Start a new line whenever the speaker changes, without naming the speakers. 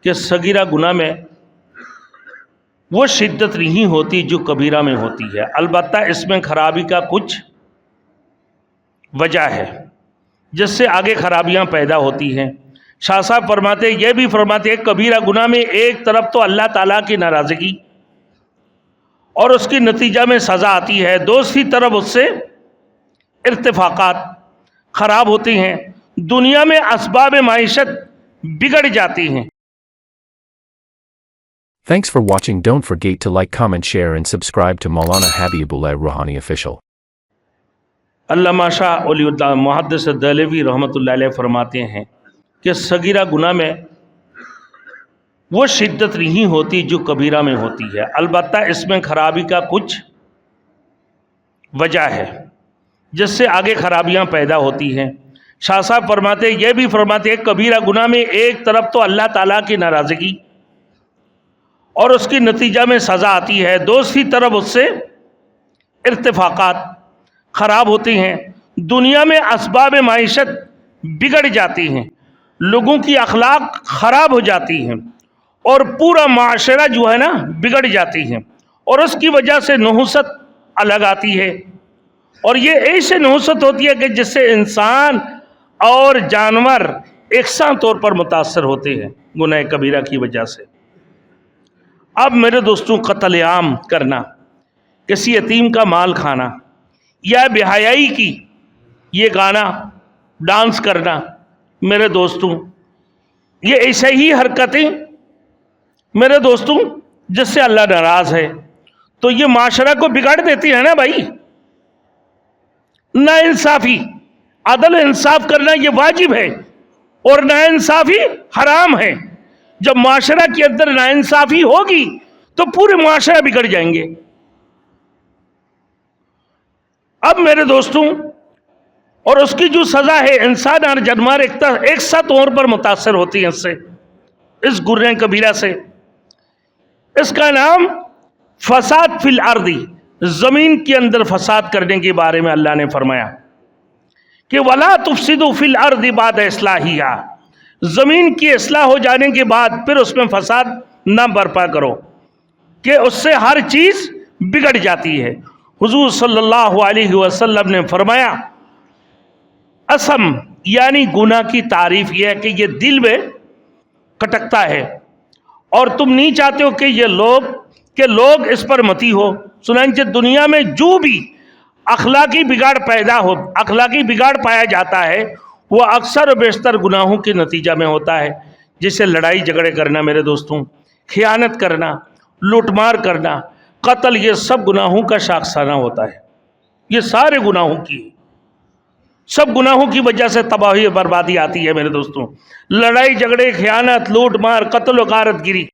کہ صغیرہ گناہ میں وہ شدت نہیں ہوتی جو کبیرہ میں ہوتی ہے، البتہ اس میں خرابی کا کچھ وجہ ہے جس سے آگے خرابیاں پیدا ہوتی ہیں۔ شاہ صاحب یہ بھی فرماتے ہیں کبیرہ گناہ میں ایک طرف تو اللہ تعالیٰ کی ناراضگی اور اس کی نتیجہ میں سزا آتی ہے، دوسری طرف اس سے ارتفاقات خراب ہوتی ہیں، دنیا میں اسباب معیشت بگڑ جاتی ہیں۔
Thanks for watching. Don't forget to like, comment, share and subscribe to Maulana Habibullah Rouhani Official.
علامہ شاہ ولی اللہ محدث دہلوی رحمۃ اللہ علیہ فرماتے ہیں کہ صغیرہ گناہ میں وہ شدت نہیں ہوتی جو کبیرہ میں ہوتی ہے، البتہ اس میں خرابی کا کچھ وجہ ہے جس سے آگے خرابیاں پیدا ہوتی ہیں۔ شاہ صاحب یہ بھی فرماتے ہیں کبیرہ گناہ میں ایک طرف تو اللہ تعالیٰ کی ناراضگی اور اس کی نتیجہ میں سزا آتی ہے، دوسری طرف اس سے ارتفاقات خراب ہوتی ہیں، دنیا میں اسباب معیشت بگڑ جاتی ہیں، لوگوں کی اخلاق خراب ہو جاتی ہیں اور پورا معاشرہ جو ہے نا بگڑ جاتی ہے، اور اس کی وجہ سے نحوست الگ آتی ہے، اور یہ ایسے نحوست ہوتی ہے کہ جس سے انسان اور جانور یکساں طور پر متاثر ہوتے ہیں گناہ کبیرہ کی وجہ سے۔ اب میرے دوستوں، قتل عام کرنا، کسی یتیم کا مال کھانا یا بے حیائی کی یہ گانا ڈانس کرنا، میرے دوستوں یہ ایسے ہی حرکتیں میرے دوستوں جس سے اللہ ناراض ہے، تو یہ معاشرہ کو بگاڑ دیتی ہے نا بھائی۔ نا انصافی، عدل انصاف کرنا یہ واجب ہے اور نا انصافی حرام ہے۔ جب معاشرہ کے اندر نا انصافی ہوگی تو پورے معاشرہ بگڑ جائیں گے۔ اب میرے دوستوں، اور اس کی جو سزا ہے، انسان اور جانور ایک سا طور پر متاثر ہوتی ہیں اس گناہ کبیرہ سے۔ اس کا نام فساد فی الارض، زمین کے اندر فساد کرنے کے بارے میں اللہ نے فرمایا کہ وَلَا تُفْسِدُوا فِي الْأَرْضِ بَعْدَ إِصْلَاحِهَا، زمین کی اصلاح ہو جانے کے بعد پھر اس میں فساد نہ برپا کرو، کہ اس سے ہر چیز بگڑ جاتی ہے۔ حضور صلی اللہ علیہ وسلم نے فرمایا اسم یعنی گناہ کی تعریف یہ ہے کہ یہ دل میں کٹکتا ہے اور تم نہیں چاہتے ہو کہ لوگ اس پر متی ہو۔ چنانچہ دنیا میں جو بھی اخلاقی بگاڑ پایا جاتا ہے وہ اکثر و بیشتر گناہوں کے نتیجہ میں ہوتا ہے، جیسے لڑائی جھگڑے کرنا میرے دوستوں، خیانت کرنا، لوٹ مار کرنا، قتل، یہ سب گناہوں کا شاخسانہ ہوتا ہے۔ یہ سارے سب گناہوں کی وجہ سے تباہی و بربادی آتی ہے میرے دوستوں۔ لڑائی جھگڑے، خیانت، لوٹ مار، قتل و غارت گری،